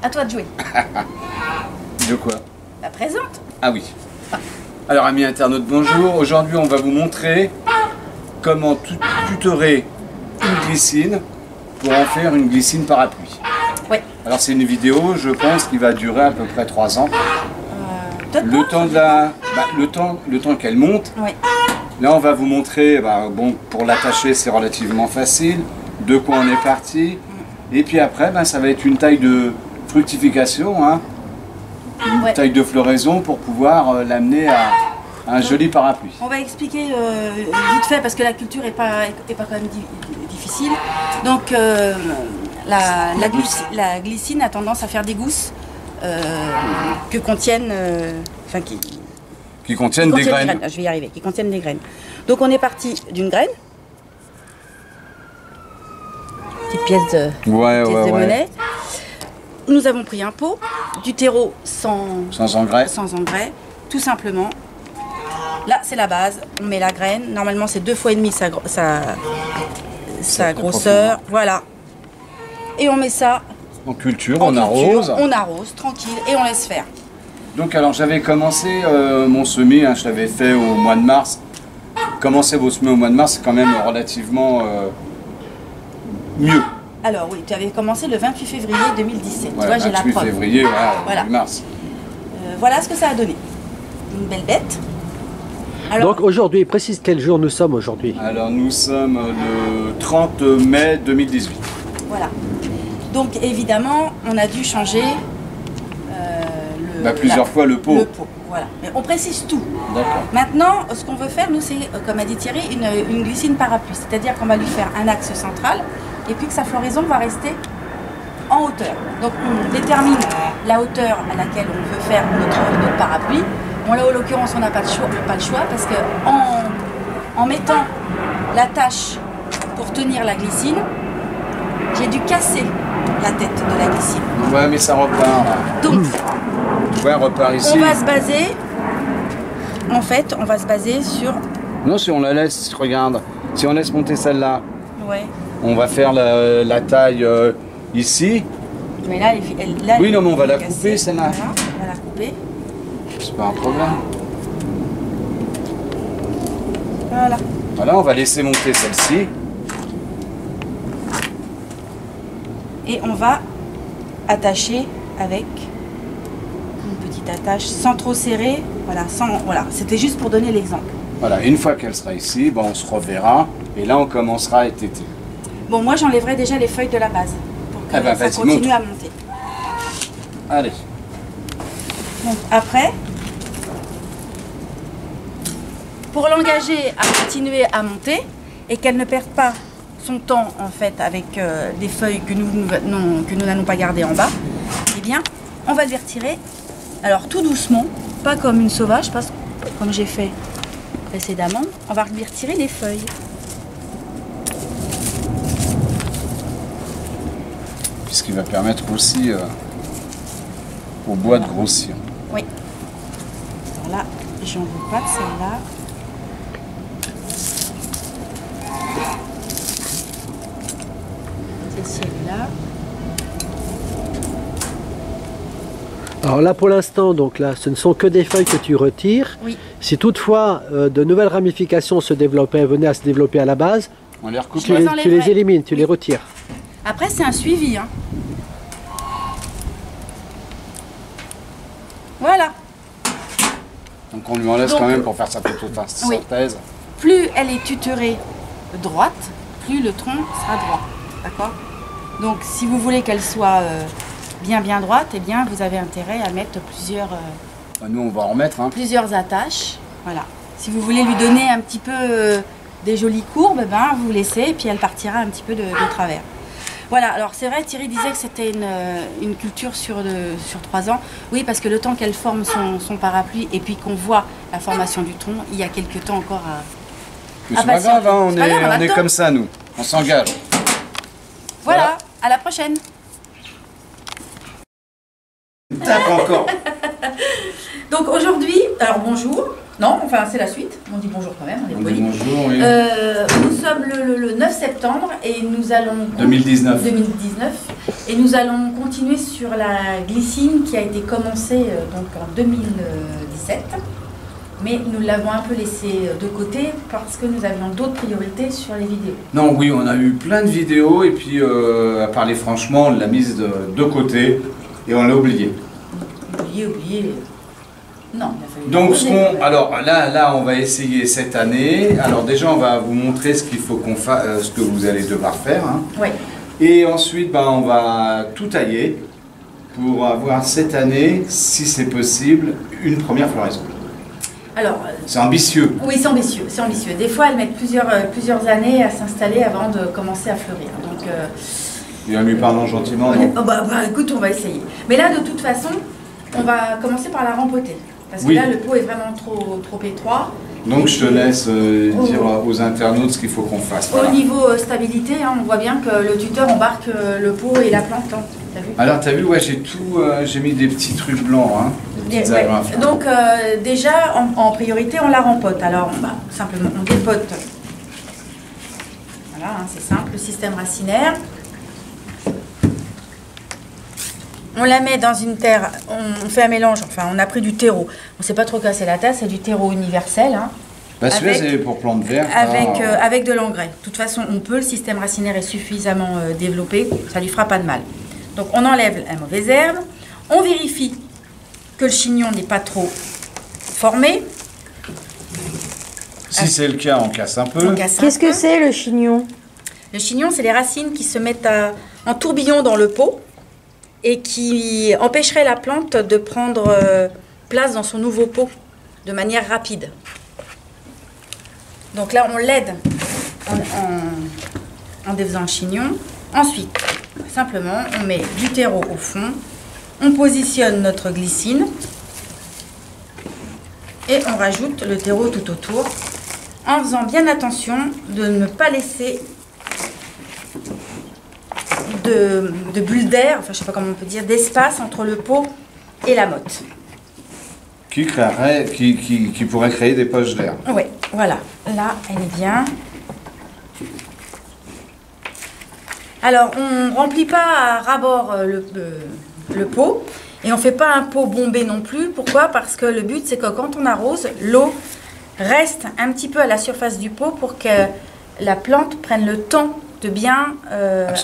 À toi de jouer. De quoi? La présente. Ah oui. Alors amis internautes, bonjour. Aujourd'hui on va vous montrer comment tutorer une glycine pour en faire une glycine parapluie. Oui. Alors c'est une vidéo, je pense, qui va durer à peu près 3 ans. Le Pas, temps de la, le temps qu'elle monte. Oui. Là on va vous montrer, bon, pour l'attacher c'est relativement facile, de quoi on est parti. Et puis après ça va être une taille de fructification, hein, une taille de floraison pour pouvoir l'amener à un joli parapluie. On va expliquer vite fait parce que la culture est pas quand même difficile. Donc la glycine a tendance à faire des gousses que contiennent, qui contiennent des graines. Je vais y arriver, qui contiennent des graines. Donc on est parti d'une graine, petite pièce de, monnaie. Nous avons pris un pot, du terreau sans engrais, tout simplement. Là, c'est la base. On met la graine. Normalement, c'est 2,5 fois sa grosseur. Voilà. Et on met ça en culture, on arrose. On arrose, tranquille, et on laisse faire. Donc, alors, j'avais commencé mon semis, hein, je l'avais fait au mois de mars. Commencer vos semis au mois de mars, c'est quand même relativement mieux. Alors oui, tu avais commencé le 28 février 2017. Voilà, tu vois, j'ai la preuve. 28 février, voilà. Mars. Voilà ce que ça a donné. Une belle bête. Alors, donc aujourd'hui, précise quel jour nous sommes aujourd'hui. Alors nous sommes le 30 mai 2018. Voilà. Donc évidemment, on a dû changer plusieurs fois le pot. Le pot, voilà. Mais on précise tout. D'accord. Maintenant, ce qu'on veut faire, nous, c'est, comme a dit Thierry, une glycine parapluie. C'est-à-dire qu'on va lui faire un axe central et puis que sa floraison va rester en hauteur. Donc on détermine la hauteur à laquelle on veut faire notre parapluie. Bon là, en l'occurrence, on n'a pas le choix parce que en mettant l'attache pour tenir la glycine, j'ai dû casser la tête de la glycine. Ouais, mais ça repart. Donc, tu vois, elle repart ici. On va se baser, en fait, on va se baser sur... Non, si on la laisse, regarde, si on laisse monter celle-là, ouais. On va faire la taille ici. Mais là, oui, non, mais on va la couper, celle-là. Voilà, on va la couper. C'est pas un problème. Voilà. Voilà, on va laisser monter celle-ci. Et on va attacher avec une petite attache sans trop serrer. Voilà, voilà. C'était juste pour donner l'exemple. Voilà, une fois qu'elle sera ici, on se reverra. Et là, on commencera à étêter. Bon, moi, j'enlèverai déjà les feuilles de la base pour que ça continue à monter. Allez. Donc, après, pour l'engager à continuer à monter et qu'elle ne perde pas son temps, en fait, avec des feuilles que nous n'allons pas garder en bas, eh bien, on va les retirer. Alors, tout doucement, pas comme une sauvage, parce que, comme j'ai fait précédemment, on va lui retirer les feuilles. Ce qui va permettre aussi au bois de grossir. Oui. Alors là, j'en veux pas de celle-là. Celle-ci, elle est là. Alors là, pour l'instant, donc là, ce ne sont que des feuilles que tu retires. Oui. Si toutefois de nouvelles ramifications venaient à se développer à la base, on les recoupe. tu les élimines, tu les retires. Après, c'est un suivi. Hein. Voilà. Donc on lui en laisse quand même pour faire sa photosynthèse. Oui. Plus elle est tutorée droite, plus le tronc sera droit. D'accord? Donc si vous voulez qu'elle soit bien droite, eh bien vous avez intérêt à mettre plusieurs... nous on va en remettre. Hein. Plusieurs attaches. Voilà. Si vous voulez lui donner un petit peu des jolies courbes, vous laissez et puis elle partira un petit peu de travers. Voilà, alors c'est vrai, Thierry disait que c'était une culture sur 3 ans. Oui, parce que le temps qu'elle forme son parapluie et puis qu'on voit la formation du tronc, il y a quelques temps encore à c'est pas grave, hein, on est comme ça, nous. On s'engage. Voilà, à la prochaine. Tape encore. Donc aujourd'hui, alors bonjour. Non, enfin c'est la suite. On dit bonjour quand même, on est On dit poli. bonjour, oui. Nous sommes le 9 septembre et nous allons... 2019. 2019. Et nous allons continuer sur la glycine qui a été commencée donc en 2017. Mais nous l'avons un peu laissée de côté parce que nous avions d'autres priorités sur les vidéos. Non, oui, on a eu plein de vidéos et puis à parler franchement, on l'a mise de côté et on l'a oublié. Oublié. Non, il a fallu... Donc alors là, on va essayer cette année. Alors déjà, on va vous montrer ce qu'il faut qu'on fasse, ce que vous allez devoir faire. Hein. Oui. Et ensuite, on va tout tailler pour avoir cette année, si c'est possible, une première floraison. Alors, c'est ambitieux. Oui, c'est ambitieux, c'est ambitieux. Des fois, elles mettent plusieurs années à s'installer avant de commencer à fleurir. Donc, et en lui parlant gentiment, non ? Écoute, on va essayer. Mais là, de toute façon, on va commencer par la rempoter. Parce que oui. là, le pot est vraiment trop étroit. Donc, je te laisse dire aux internautes ce qu'il faut qu'on fasse. Voilà. Au niveau stabilité, hein, on voit bien que le tuteur embarque le pot et la plante. Hein. T'as vu ? Alors, tu as vu, ouais, j'ai mis des petits trucs blancs. Hein, des petites agrafes. Donc, déjà, en priorité, on la rempote. Alors, simplement, on dépote. Voilà, hein, c'est simple, le système racinaire. On la met dans une terre, on fait un mélange, enfin on a pris du terreau. On ne sait pas trop casser la tasse, c'est du terreau universel. Hein, celui-là c'est pour plantes vertes. Avec de l'engrais. De toute façon, on peut, le système racinaire est suffisamment développé, ça ne lui fera pas de mal. Donc on enlève la mauvaise herbe, on vérifie que le chignon n'est pas trop formé. Si c'est le cas, on casse un peu. Qu'est-ce que c'est le chignon? Le chignon, c'est les racines qui se mettent en tourbillon dans le pot et qui empêcherait la plante de prendre place dans son nouveau pot de manière rapide. Donc là, on l'aide en défaisant le chignon. Ensuite, simplement, on met du terreau au fond, on positionne notre glycine et on rajoute le terreau tout autour en faisant bien attention de ne pas laisser de bulles d'air, enfin je sais pas comment on peut dire, d'espace entre le pot et la motte. Qui pourrait créer des poches d'air. Oui, voilà. Là, elle est bien. Alors, on ne remplit pas à ras-bord le pot. Et on ne fait pas un pot bombé non plus. Pourquoi? Parce que le but, c'est que quand on arrose, l'eau reste un petit peu à la surface du pot pour que la plante prenne le temps de bien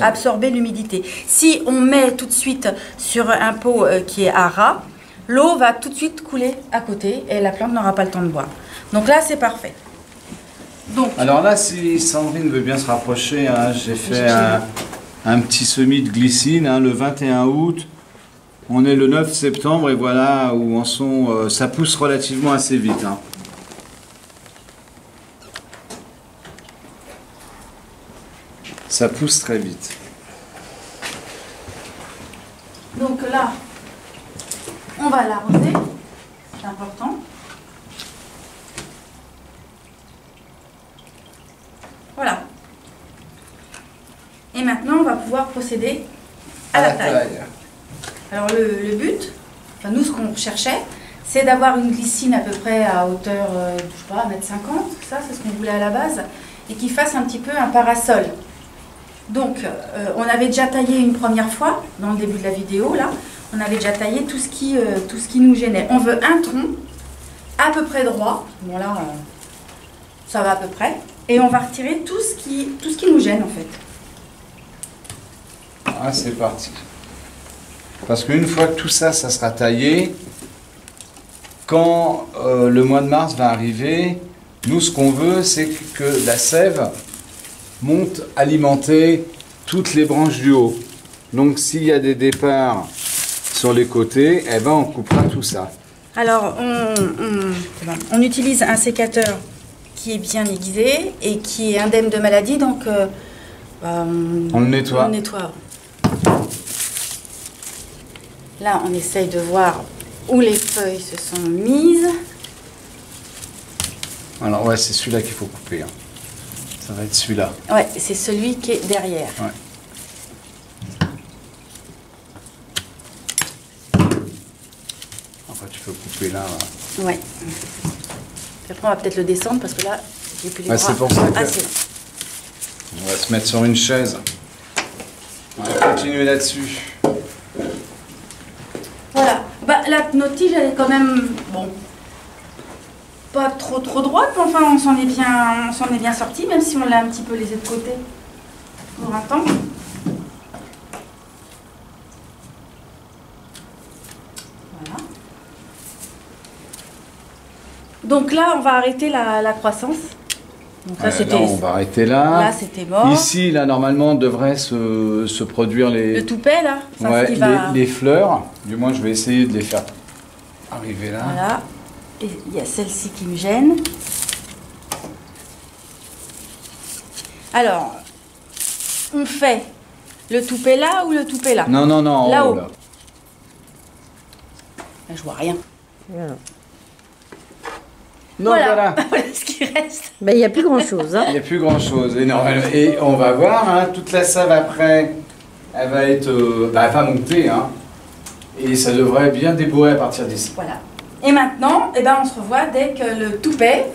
absorber l'humidité. Si on met tout de suite sur un pot qui est à ras, l'eau va tout de suite couler à côté et la plante n'aura pas le temps de boire. Donc là, c'est parfait. Donc, alors là, si Sandrine veut bien se rapprocher, hein, j'ai fait un petit semis de glycine hein, le 21 août. On est le 9 septembre et voilà où en sont. Ça pousse relativement assez vite. Hein. Ça pousse très vite. Donc là, on va l'arroser, c'est important. Voilà. Et maintenant, on va pouvoir procéder à la taille. Alors le but, enfin nous ce qu'on cherchait, c'est d'avoir une glycine à peu près à hauteur, je sais pas, 1,50 m, ça c'est ce qu'on voulait à la base, et qui fasse un petit peu un parasol. Donc, on avait déjà taillé une première fois, dans le début de la vidéo, là, on avait déjà taillé tout ce qui nous gênait. On veut un tronc à peu près droit, bon là, ça va à peu près, et on va retirer tout ce qui nous gêne en fait. Ah, c'est parti. Parce qu'une fois que tout ça, ça sera taillé, quand le mois de mars va arriver, nous, ce qu'on veut, c'est que la sève monte alimenter toutes les branches du haut. Donc, s'il y a des départs sur les côtés, eh ben, on coupera tout ça. Alors, on utilise un sécateur qui est bien aiguisé et qui est indemne de maladie, donc on le nettoie. On le nettoie. Là, on essaye de voir où les feuilles se sont mises. Alors, ouais, c'est celui-là qu'il faut couper. Hein. Ça va être celui-là. Ouais, c'est celui qui est derrière. Ouais. Après, celui-là. Ouais. Après, on va peut-être le descendre parce que là, j'ai plus les bras. C'est pour ça que assez. on va se mettre sur une chaise. On va continuer là-dessus. Voilà. Bah, là, notre tige, elle est quand même, bon, pas trop droite, mais enfin, on s'en est bien sorti, même si on l'a un petit peu laissé de côté pour un temps. Voilà. Donc là, on va arrêter la croissance. Donc là, Là, on va arrêter là. Là, c'était mort. Ici, là, normalement, devrait se produire les... Le toupet, là, ça, Ouais, ce qui va... les fleurs. Du moins, je vais essayer de les faire arriver là. Voilà. Et il y a celle-ci qui me gêne. Alors, on fait le toupet là ou le toupet là? Non, non, non, en Là-haut. haut, là. Là, je vois rien. Voilà. Non, voilà. Voilà ce qui reste. Ben, il n'y a plus grand-chose. Hein. Il n'y a plus grand-chose. Et on va voir, hein, toute la sève après, elle va être... elle va monter, hein. Et ça devrait bien débourrer à partir d'ici. Voilà. Et maintenant, eh ben, on se revoit dès que le toupet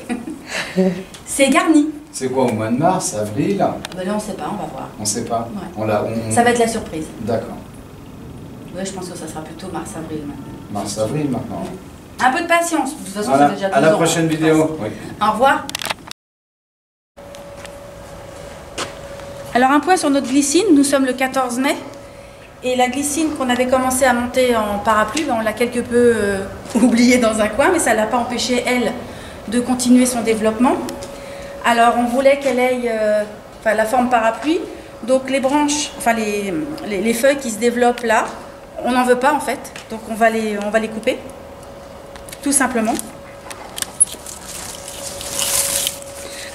c'est garni. C'est quoi, au mois de mars, avril? Ben là, on ne sait pas, on va voir. On ne sait pas. Ouais. Ça va être la surprise. D'accord. Ouais, je pense que ça sera plutôt mars-avril maintenant. Mars-avril maintenant. Un peu de patience. De toute façon, Voilà. ça fait déjà À la 12 ans, prochaine je vidéo. pense. Oui. Au revoir. Alors un point sur notre glycine, nous sommes le 14 mai et la glycine qu'on avait commencé à monter en parapluie, ben, on l'a quelque peu oubliée dans un coin, mais ça ne l'a pas empêché, elle, de continuer son développement. Alors on voulait qu'elle ait la forme parapluie, donc les branches, enfin les feuilles qui se développent là, on n'en veut pas en fait, donc on va les couper, tout simplement.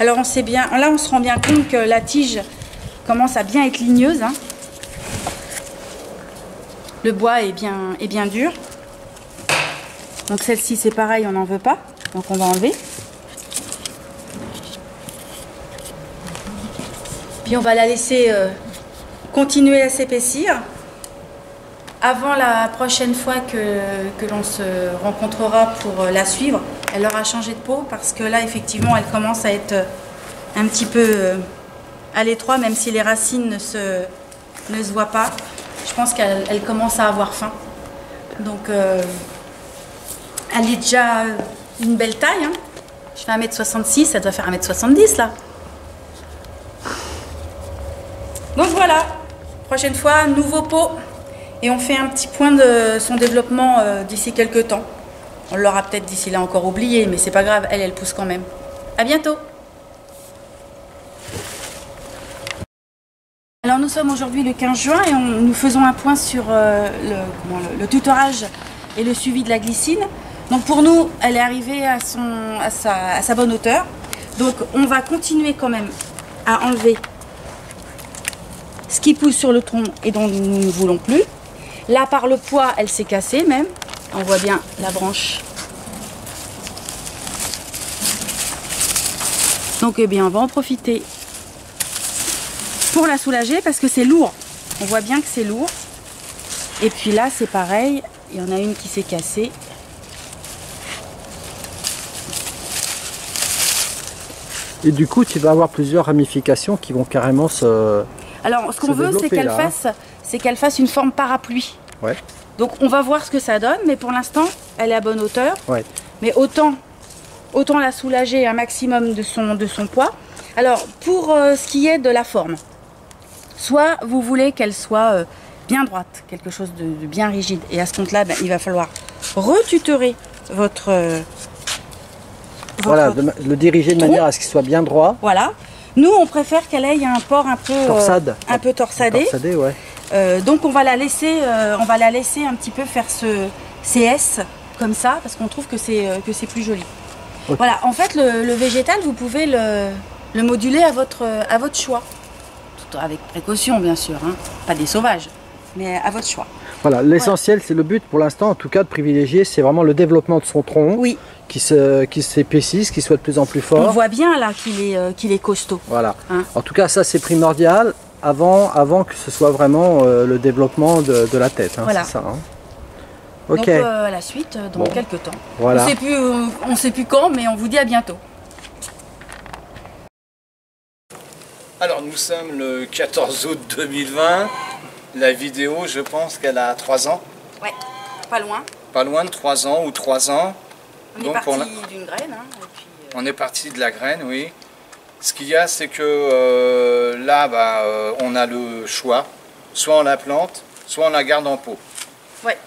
Alors on sait bien, là on se rend bien compte que la tige commence à bien être ligneuse, hein. Le bois est bien dur. Donc celle-ci c'est pareil, on n'en veut pas, donc on va enlever. Puis on va la laisser continuer à s'épaissir. Avant la prochaine fois que l'on se rencontrera pour la suivre, elle aura changé de peau parce que là effectivement elle commence à être un petit peu à l'étroit, même si les racines ne se voient pas. Je pense qu'elle commence à avoir faim. Donc elle est déjà une belle taille, hein. Je fais 1m66, ça doit faire 1m70 là. Donc voilà, prochaine fois, nouveau pot. Et on fait un petit point de son développement d'ici quelques temps. On l'aura peut-être d'ici là encore oublié, mais c'est pas grave, elle pousse quand même. À bientôt. Alors nous sommes aujourd'hui le 15 juin et nous faisons un point sur le tutorage et le suivi de la glycine. Donc pour nous, elle est arrivée à sa bonne hauteur. Donc on va continuer quand même à enlever ce qui pousse sur le tronc et dont nous ne voulons plus. Là, par le poids, elle s'est cassée même. On voit bien la branche. Donc, eh bien, on va en profiter pour la soulager parce que c'est lourd. On voit bien que c'est lourd. Et puis là, c'est pareil. Il y en a une qui s'est cassée. Et du coup, tu vas avoir plusieurs ramifications qui vont carrément se... Alors, ce qu'on veut, c'est qu'elle fasse une forme parapluie. Ouais. Donc, on va voir ce que ça donne, mais pour l'instant, elle est à bonne hauteur. Ouais. Mais autant la soulager un maximum de son poids. Alors, pour ce qui est de la forme, soit vous voulez qu'elle soit bien droite, quelque chose de bien rigide. Et à ce compte-là, il va falloir retutorer votre voilà, le diriger de manière à ce qu'il soit bien droit. Voilà. Nous, on préfère qu'elle ait un port un peu torsadé. Torsadé, ouais. Donc, on va la laisser un petit peu faire ce CS comme ça, parce qu'on trouve que c'est plus joli. Okay. Voilà. En fait, le végétal, vous pouvez le moduler à votre choix, tout avec précaution, bien sûr, hein. Pas des sauvages, mais à votre choix. Voilà. L'essentiel, c'est le but pour l'instant, en tout cas, de privilégier, c'est vraiment le développement de son tronc. Oui. Qui s'épaississe, qui soit de plus en plus fort. On voit bien là qu'il est costaud. Voilà. Hein. En tout cas, ça c'est primordial avant que ce soit vraiment le développement de la tête. Hein, voilà. C'est ça, hein. Ok. Donc à la suite, dans quelques temps. Voilà. On ne sait plus quand, mais on vous dit à bientôt. Alors nous sommes le 14 août 2020. La vidéo, je pense qu'elle a 3 ans. Ouais, pas loin. Pas loin de 3 ans ou 3 ans. On est Donc, parti d'une graine. Hein, et puis, on est parti de la graine, oui. Ce qu'il y a, c'est que là, on a le choix. Soit on la plante, soit on la garde en pot. Ouais.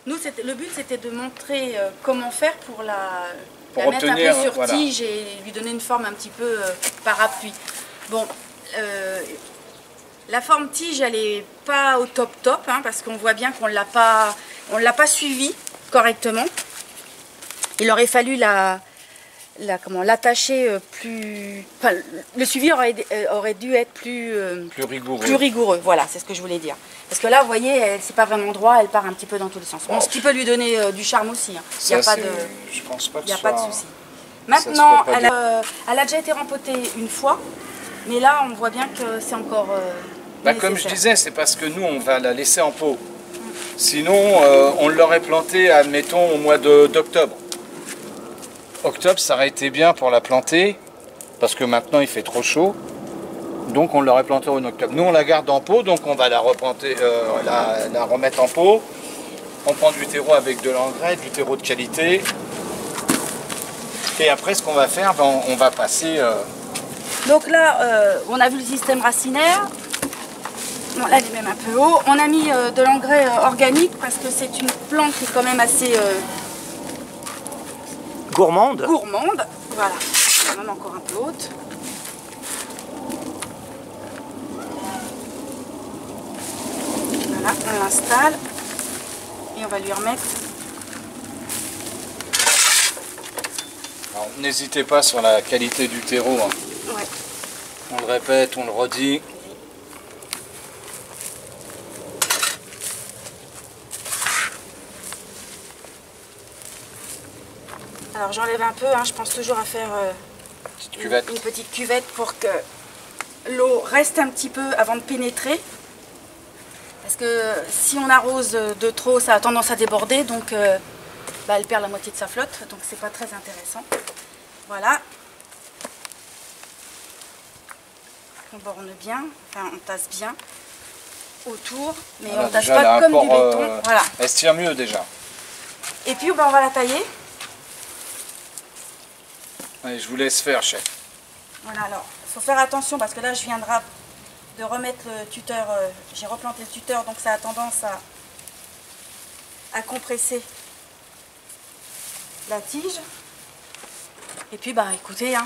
Nous, le but, c'était de montrer comment faire pour la mettre un obtenir, peu sur voilà. tige et lui donner une forme un petit peu parapluie. Bon, la forme tige, elle n'est pas au top, hein, parce qu'on voit bien qu'on l'a pas suivie correctement. Il aurait fallu l'attacher plus... Enfin, le suivi aurait dû être plus rigoureux. Voilà, c'est ce que je voulais dire. Parce que là, vous voyez, c'est pas vraiment droit, elle part un petit peu dans tous les sens. Bon, ce qui peut lui donner du charme aussi. Hein. Il n'y a pas de, je pense pas que pas de souci. Maintenant, elle a déjà été rempotée une fois, mais là, on voit bien que c'est encore comme je disais, c'est parce que nous, on va la laisser en pot. Sinon, on l'aurait plantée, admettons, au mois d'octobre. Octobre, ça aurait été bien pour la planter, parce que maintenant, il fait trop chaud. Donc, on l'aurait plantée en octobre. Nous, on la garde en pot, donc on va la replanter, la remettre en pot. On prend du terreau avec de l'engrais, du terreau de qualité. Et après, ce qu'on va faire, on va passer... Donc là, on a vu le système racinaire. Bon, là, il est même un peu haut. On a mis de l'engrais organique parce que c'est une plante qui est quand même assez gourmande. Voilà, quand même encore un peu haute. Voilà, on l'installe et on va lui remettre. Alors, n'hésitez pas sur la qualité du terreau. Hein. Ouais. On le répète, on le redit. Alors j'enlève un peu, hein, je pense toujours à faire Une petite cuvette pour que l'eau reste un petit peu avant de pénétrer. Parce que si on arrose de trop, ça a tendance à déborder, donc elle perd la moitié de sa flotte, donc c'est pas très intéressant. Voilà. On borne bien, enfin on tasse bien autour, mais Voilà, on tasse déjà, pas comme du béton. Voilà. Elle se tire mieux déjà. Et puis on va la tailler. Allez, je vous laisse faire, chef. Voilà, alors il faut faire attention parce que là je viendrai de remettre le tuteur, j'ai replanté le tuteur, donc ça a tendance à compresser la tige. Et puis écoutez, hein,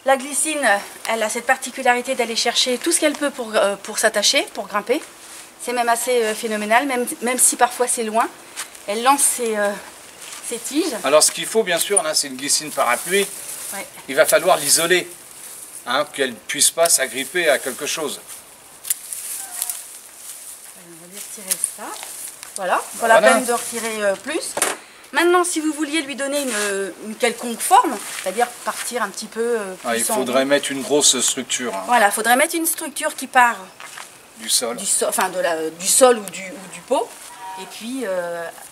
la glycine, elle a cette particularité d'aller chercher tout ce qu'elle peut pour s'attacher, pour grimper. C'est même assez phénoménal, même si parfois c'est loin. Elle lance ses tiges. Alors ce qu'il faut bien sûr, là c'est une glycine parapluie. Ouais. Il va falloir l'isoler, hein, qu'elle ne puisse pas s'agripper à quelque chose. On va lui retirer ça. Voilà, pas la peine de retirer plus. Maintenant, si vous vouliez lui donner une quelconque forme, c'est-à-dire partir un petit peu plus Il faudrait mettre une grosse structure. Hein. Voilà, il faudrait mettre une structure qui part du sol, du sol ou du pot, et puis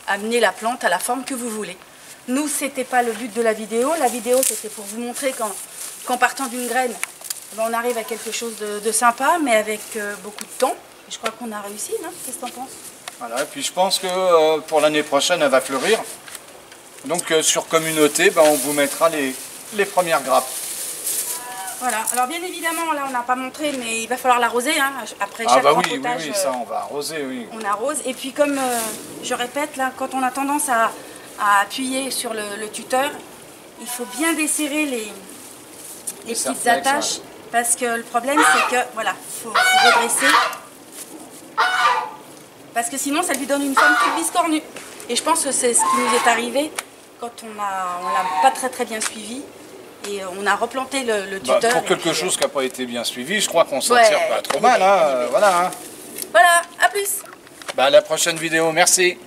amener la plante à la forme que vous voulez. Nous, c'était pas le but de la vidéo. La vidéo, c'était pour vous montrer qu'en partant d'une graine, on arrive à quelque chose de sympa, mais avec beaucoup de temps. Et je crois qu'on a réussi, non? Qu'est-ce que tu en penses? Voilà, et puis je pense que pour l'année prochaine, elle va fleurir. Donc sur communauté, on vous mettra les premières grappes. Voilà, alors bien évidemment, là on n'a pas montré, mais il va falloir l'arroser, hein, après chaque rempotage. Oui, ça on va arroser, oui. On arrose, et puis comme je répète, là, quand on a tendance à appuyer sur le tuteur, il faut bien desserrer les petites attaches, parce que le problème c'est que, voilà, faut redresser, parce que sinon ça lui donne une forme plus biscornue. Et je pense que c'est ce qui nous est arrivé quand on l'a pas très bien suivi. Et on a replanté le tuteur. Pour quelque chose qui n'a pas été bien suivi, je crois qu'on s'en tire pas trop mal. Hein, voilà. Voilà, à plus. À la prochaine vidéo, merci.